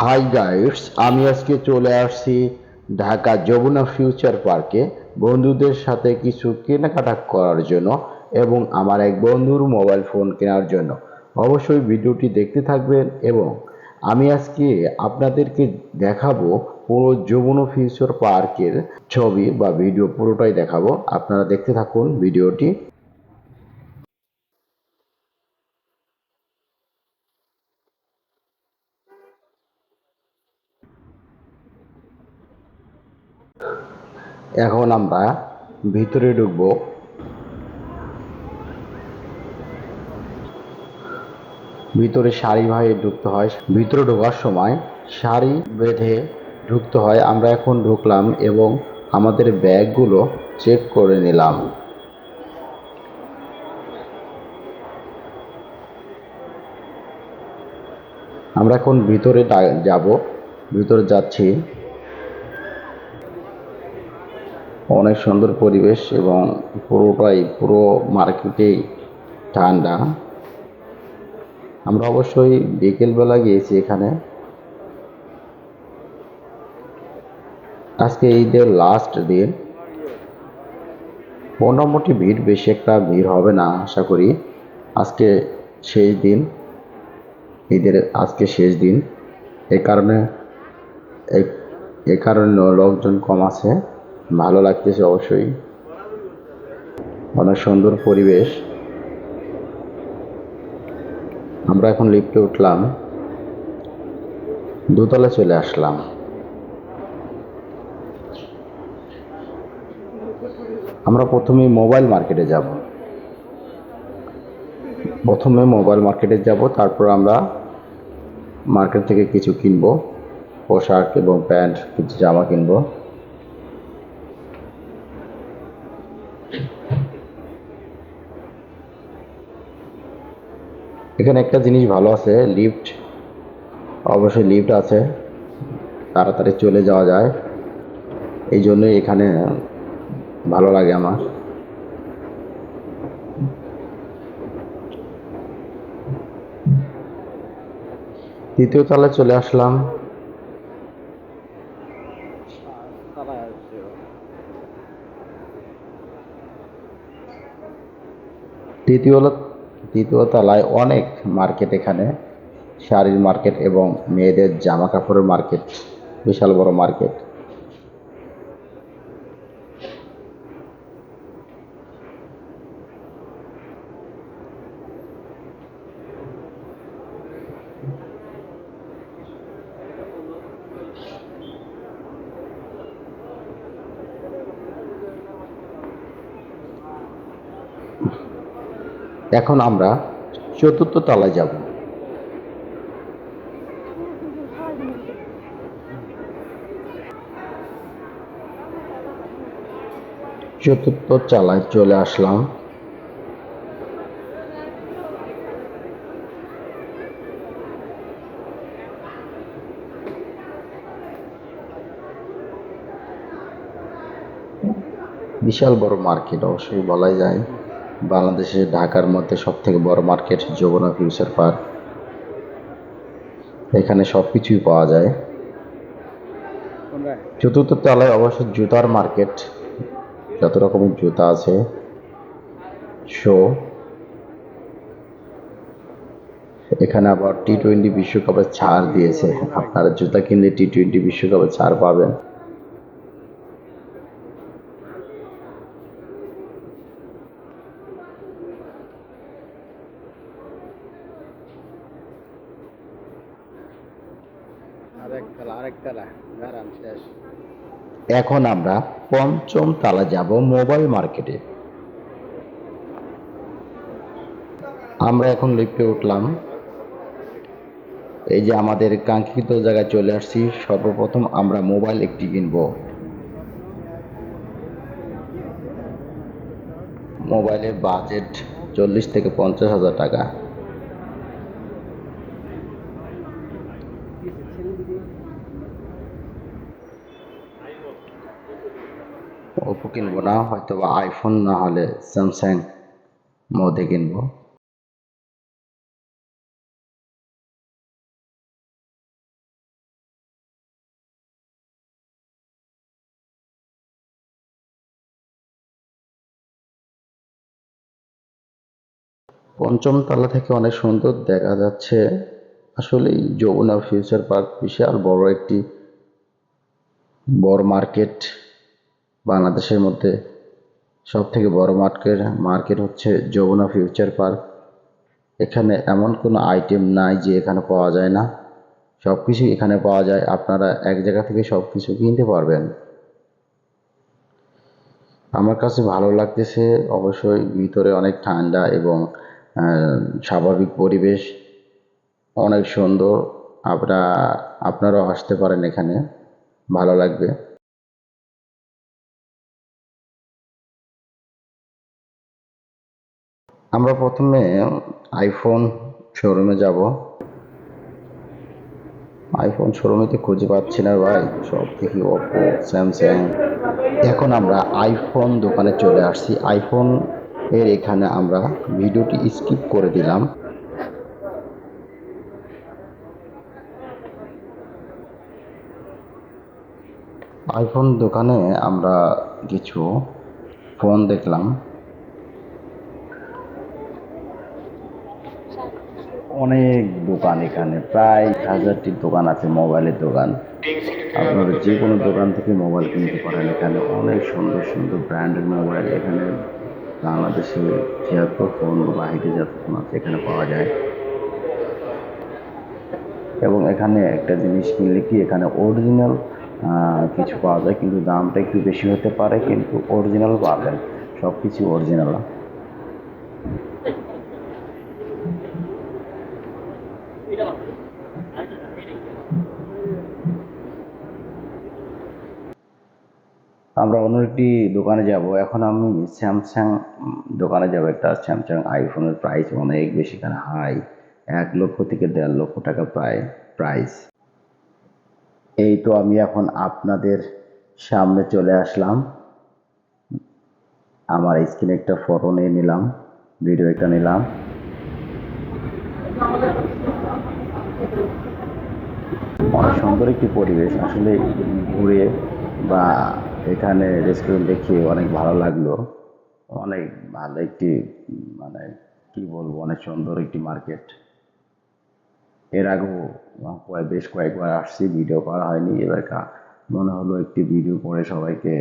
Hi guys, আমি আজকে চলে আসছি ঢাকা যমুনা ফিউচার পার্কে বন্ধুদের সাথে কিছু কেনাকাটা করার জন্য এবং আমার এক বন্ধুর মোবাইল ফোন কেনার জন্য। অবশ্যই ভিডিওটি দেখতে থাকবেন এবং আমি আজকে আপনাদেরকে দেখাবো পুরো যমুনা ফিউচার পার্কের ছবি বা ভিডিও পুরোটাই দেখাবো। আপনারা দেখতে থাকুন ভিডিওটি। এখন আমরা ভিতরে ঢুকবো। ভিতরে সারিভাবে ঢুকতে হয়, ভিতরে ঢোকার সময় সারি বেঁধে ঢুকতে হয়। আমরা এখন ঢুকলাম এবং আমাদের ব্যাগগুলো চেক করে নিলাম। আমরা এখন ভিতরে যাব, ভিতরে যাচ্ছি। অনেক সুন্দর পরিবেশ এবং পুরো মার্কেটেই ঠান্ডা। আমরা অবশ্যই বিকেলবেলা গিয়েছি এখানে। আজকে ঈদের লাস্ট দিন, মোটামুটি বেশি একটা ভিড় হবে না আশা করি। আজকে শেষ দিন, ঈদের আজকে শেষ দিন, এই কারণে এই এই কারণে লোকজন কম আছে। ভালো লাগতেছে অবশ্যই, অনেক সুন্দর পরিবেশ। আমরা এখন লিফটে উঠলাম, দোতলায় চলে আসলাম। আমরা প্রথমে মোবাইল মার্কেটে যাব, তারপর আমরা মার্কেট থেকে কিছু কিনবো, পোশাক এবং প্যান্ট, কিছু জামা কিনবো। এখানে একটা জিনিস ভালো আছে, লিফট, অবশ্যই লিফট আছে, তাড়াতাড়ি চলে যাওয়া যায়। এই জন্যই এখানে ভালো লাগে আমার। দ্বিতীয় তলায় চলে আসলাম। তৃতীয় তলায় অনেক মার্কেট, এখানে শাড়ির মার্কেট এবং মেয়েদের জামা কাপড়ের মার্কেট, বিশাল বড় মার্কেট। এখন আমরা চতুর্থ তলায় যাব। চতুর্থ তলায় চলে আসলাম। বিশাল বড় মার্কেট, অবশ্যই বলাই যায় বাংলাদেশের ঢাকার মধ্যে সব থেকে বড় মার্কেট যমুনা ফিউচার পার্ক। এখানে সবকিছুই পাওয়া যায়। চতুর্থ তলায় অবশ্য জুতার মার্কেট, যত রকমের জুতা আছে শো। এখানে আবার টি-20 বিশ্বকাপের ছাড় দিয়েছে, আপনারা জুতা কিনলে টি-20 বিশ্বকাপের ছাড় পাবেন। এখন আমরা পঞ্চম তলা যাব, মোবাইল মার্কেটে। আমরা এখন লিফটে উঠলাম। এই যে আমাদের কাঙ্ক্ষিত জায়গায় চলে আসছি। সর্বপ্রথম আমরা মোবাইল একটি কিনব। মোবাইলের বাজেট 40 থেকে 50 হাজার টাকা। ওপো কিনবো না, হয়তো বা আইফোন না হলে স্যামসাং মধ্যে কিনবো। পঞ্চম তলা থেকে অনেক সুন্দর দেখা যাচ্ছে। আসলেই যমুনা ফিউচার পার্ক বিশাল বড় একটি বড় মার্কেট। বাংলাদেশের মধ্যে সব থেকে বড় মার্কেট হচ্ছে যমুনা ফিউচার পার্ক। এখানে এমন কোনো আইটেম নাই যে এখানে পাওয়া যায় না, সব কিছুই এখানে পাওয়া যায়। আপনারা এক জায়গা থেকে সব কিছু কিনতে পারবেন। আমার কাছে ভালো লাগতেছে। অবশ্যই ভিতরে অনেক ঠান্ডা এবং স্বাভাবিক পরিবেশ, অনেক সুন্দর। আপনারাও আসতে পারেন এখানে, ভালো লাগবে। আমরা প্রথমে আইফোন শোরুমে যাব। আইফোন শোরুমে তো খুঁজে পাচ্ছি না ভাই, সব দেখি ওপো, স্যামসাং। এখন আমরা আইফোন দোকানে চলে আসছি। আইফোন এর এখানে আমরা ভিডিওটি স্কিপ করে দিলাম। আইফোন দোকানে আমরা কিছু ফোন দেখলাম। অনেক দোকান, এখানে প্রায় 1000টি দোকান আছে, মোবাইলের দোকান। আপনারা যে কোনো দোকান থেকে মোবাইল কিনতে পারেন। এখানে অনেক সুন্দর সুন্দর ব্র্যান্ডের মোবাইল, এখানে বাংলাদেশে যত ফোন, বাহিরে যত ফোন আছে এখানে পাওয়া যায়। এবং এখানে একটা জিনিস কিনলে কি, এখানে অরিজিনাল কিছু পাওয়া যায়, কিন্তু দামটা একটু বেশি হতে পারে, কিন্তু অরিজিনাল পাবেন, সব কিছু অরিজিনাল। আমরা অন্য একটি দোকানে যাব। এখন আমি স্যামসাং দোকানে যাব। একটা স্যামসাং আইফোনের প্রাইস অনেক বেশি, এখানে হাই, 1 লক্ষ থেকে 1.5 লক্ষ টাকা প্রায় প্রাইস। এই তো আমি এখন আপনাদের সামনে চলে আসলাম। আমার স্ক্রিনে একটা ফটো নিয়ে নিলাম, ভিডিও একটা নিলাম। অনেক সুন্দর একটি পরিবেশ আসলে, ঘুরে বা এখানে রেস্টুরেন্টে খেয়ে অনেক ভালো লাগলো। অনেক ভালো একটি, মানে কি বলবো, অনেক সুন্দর একটি মার্কেট। এর আগেও বেশ কয়েকবার আসছি, ভিডিও করা হয়নি। এবার মনে হলো একটি ভিডিও করে সবাইকে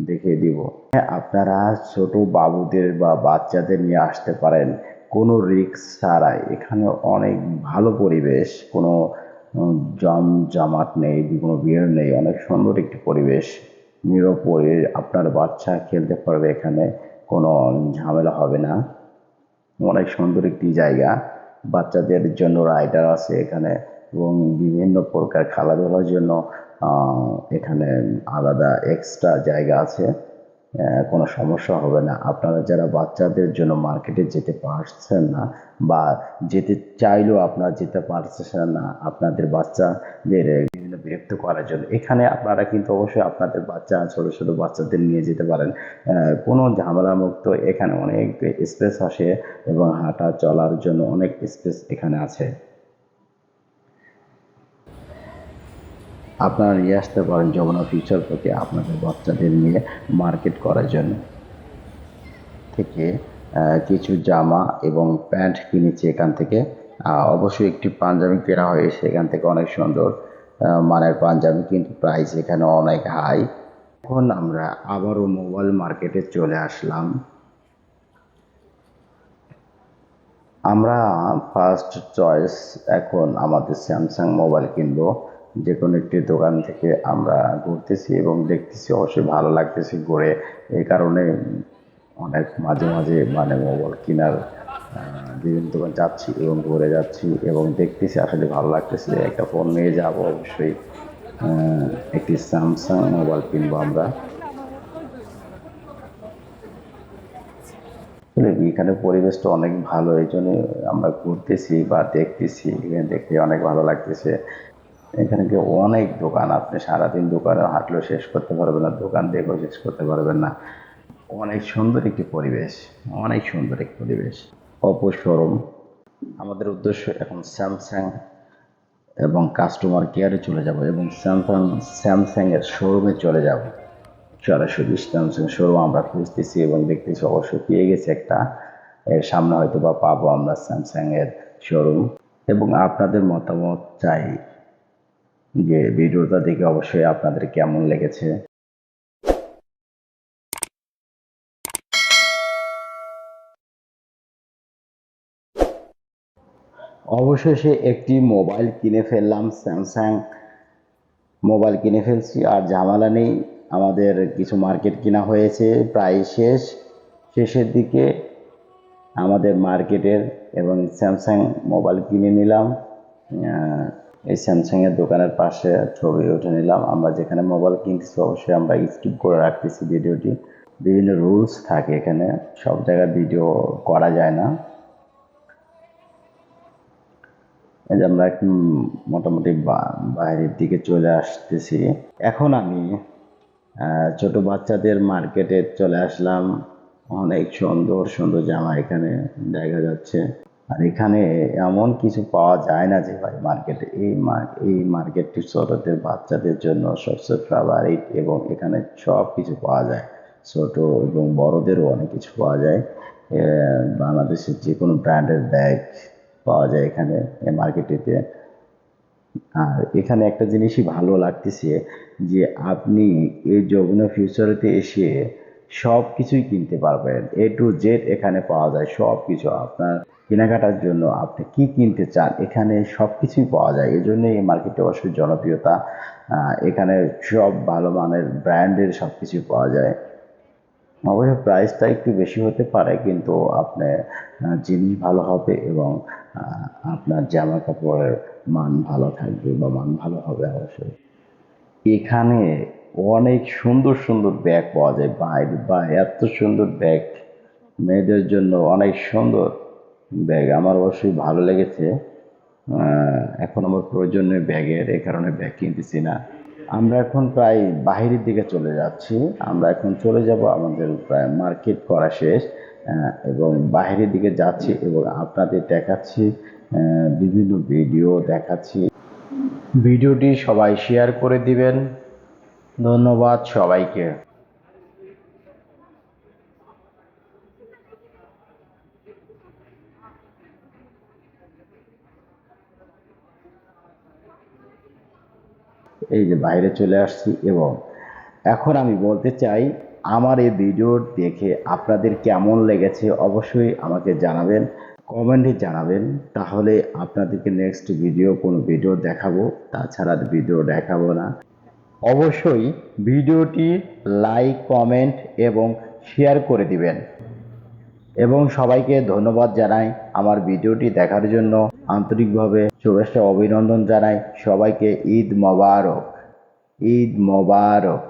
দেখিয়ে দিব। হ্যাঁ, আপনারা ছোট বাবুদের বা বাচ্চাদের নিয়ে আসতে পারেন, কোনো রিস্ক ছাড়াই। এখানে অনেক ভালো পরিবেশ, কোনো জমজমাট নেই, কোনো ভিড় নেই, অনেক সুন্দর একটি পরিবেশ, নীরব পরিবেশ। আপনার বাচ্চা খেলতে পারবে, এখানে কোনো ঝামেলা হবে না। অনেক সুন্দর একটি জায়গা। বাচ্চাদের জন্য রাইডার আছে এখানে, এবং বিভিন্ন প্রকার খেলাধুলার জন্য এখানে আলাদা এক্সট্রা জায়গা আছে। কোনো সমস্যা হবে না। আপনারা যারা বাচ্চাদের জন্য মার্কেটে যেতে পারছেন না, বা যেতে চাইলেও আপনারা যেতে পারছেন না আপনাদের বাচ্চাদের বিভিন্ন বিরক্ত করার জন্য, এখানে আপনারা কিন্তু অবশ্যই আপনাদের বাচ্চা, ছোট ছোট বাচ্চাদের নিয়ে যেতে পারেন। কোনো ঝামেলা মুক্ত, এখানে অনেক স্পেস আসে এবং হাঁটা চলার জন্য অনেক স্পেস এখানে আছে। আপনারা নিয়ে আসতে পারেন যমুনা ফিউচার পার্কে আপনাদের বাচ্চাদের নিয়ে মার্কেট করার জন্য। থেকে কিছু জামা এবং প্যান্ট কিনেছি এখান থেকে। অবশ্যই একটি পাঞ্জাবি কেনা হয়েছে এখান থেকে, অনেক সুন্দর মানের পাঞ্জাবি, কিন্তু প্রাইস এখানে অনেক হাই। এখন আমরা আবারও মোবাইল মার্কেটে চলে আসলাম। আমরা ফার্স্ট চয়েস এখন আমাদের স্যামসাং মোবাইল কিনবো। যে কোনো একটি দোকান থেকে আমরা ঘুরতেছি এবং দেখতেছি, অবশ্যই ভালো লাগতেছে ঘুরে। এই কারণে অনেক মাঝে মাঝে মানে মোবাইল কেনার বিভিন্ন দোকান যাচ্ছি এবং ঘুরে যাচ্ছি এবং দেখতেছি, আসলে ভালো লাগতেছে। একটা ফোন নিয়ে যাবো অবশ্যই, একটি স্যামসাং মোবাইল কিনবো আমরা। এখানে পরিবেশটা অনেক ভালো, এই জন্য আমরা ঘুরতেছি বা দেখতেছি, এখানে দেখতে অনেক ভালো লাগতেছে। এখানে কি অনেক দোকান, আপনি সারাদিন দোকানে হাঁটলেও শেষ করতে পারবেন না, দোকান দেখেও শেষ করতে পারবেন না। অনেক সুন্দর একটি পরিবেশ, অনেক সুন্দর একটি পরিবেশ। Oppo showroom. আমাদের উদ্দেশ্য এখন স্যামসাং এবং কাস্টমার কেয়ারে চলে যাব এবং স্যামসাংয়ের শোরুমে চলে যাব। সরাসরি স্যামসাং শোরুম আমরা খুঁজতেছি এবং দেখতেছি, অবশ্যই পেয়ে গেছি একটা। এর সামনে হয়তো বা পাবো আমরা স্যামসাং এর শোরুম। এবং আপনাদের মতামত চাই যে ভিডিওটা দেখে অবশ্যই আপনাদের কেমন লেগেছে। অবশেষে একটি মোবাইল কিনে ফেললাম, স্যামসাং মোবাইল কিনে ফেলছি, আর ঝামেলা নেই। আমাদের কিছু মার্কেট কেনা হয়েছে, প্রায় শেষের দিকে আমাদের মার্কেটের, এবং স্যামসাং মোবাইল কিনে নিলাম। এই স্যামসাংয়ের দোকানের পাশে ছবি উঠে নিলাম। আমরা যেখানে মোবাইল কিনতেছি অবশ্যই আমরা স্কিপ করে রাখতেছি ভিডিওটি। বিভিন্ন রুলস থাকে এখানে, সব জায়গায় ভিডিও করা যায় না। এই যে আমরা একটু মোটামুটি বাইরের দিকে চলে আসতেছি। এখন আমি ছোট বাচ্চাদের মার্কেটে চলে আসলাম। অনেক সুন্দর সুন্দর জামা এখানে দেখা যাচ্ছে। আর এখানে এমন কিছু পাওয়া যায় না যে ভাই মার্কেটে, এই মার্কেটটি ছোটদের বাচ্চাদের জন্য সবচেয়ে ফেভারিট, এবং এখানে সব কিছু পাওয়া যায়। ছোট এবং বড়দেরও অনেক কিছু পাওয়া যায়। বাংলাদেশের যে কোনো ব্র্যান্ডের ব্যাগ পাওয়া যায় এখানে এই মার্কেটেতে। আর এখানে একটা জিনিসই ভালো লাগতেছে যে আপনি এই যমুনা ফিউচারেতে এসে সব কিছুই কিনতে পারবেন, এ টু জেড এখানে পাওয়া যায়। সব কিছু আপনার কেনাকাটার জন্য আপনি কি কিনতে চান এখানে সব কিছুই পাওয়া যায়। এই জন্য এই মার্কেটে অবশ্যই জনপ্রিয়তা। এখানে সব ভালো মানের ব্র্যান্ডের সব কিছু পাওয়া যায়। অবশ্য প্রাইসটা একটু বেশি হতে পারে, কিন্তু আপনার জিনিস ভালো হবে, এবং আপনার জামা কাপড়ের মান ভালো থাকবে বা মান ভালো হবে অবশ্যই। এখানে অনেক সুন্দর সুন্দর ব্যাগ পাওয়া যায়, বাইরে বা এত সুন্দর ব্যাগ, মেয়েদের জন্য অনেক সুন্দর ব্যাগ। আমার অবশ্যই ভালো লেগেছে। এখন আমার প্রয়োজন নেই ব্যাগের, এই কারণে ব্যাগ কিনতেছি না। আমরা এখন প্রায় বাহিরের দিকে চলে যাচ্ছি। আমরা এখন চলে যাব, আমাদের প্রায় মার্কেট করা শেষ, এবং বাহিরের দিকে যাচ্ছি এবং আপনাদের দেখাচ্ছি, বিভিন্ন ভিডিও দেখাচ্ছি। ভিডিওটি সবাই শেয়ার করে দিবেন। ধন্যবাদ সবাইকে। এই যে বাইরে চলে আসছি, এবং এখন আমি বলতে চাই আমার এই ভিডিও দেখে আপনাদের কেমন লেগেছে অবশ্যই আমাকে জানাবেন, কমেন্টে জানাবেন। তাহলে আপনাদেরকে নেক্সট কোনো ভিডিও দেখাবো, তাছাড়া ভিডিও দেখাবো না। অবশ্যই ভিডিওটি লাইক, কমেন্ট এবং শেয়ার করে দিবেন। এবং সবাইকে ধন্যবাদ জানাই আমার ভিডিওটি দেখার জন্য। আন্তরিকভাবে শুভেচ্ছা অভিনন্দন জানাই সবাইকে। ঈদ মোবারক, ঈদ মোবারক।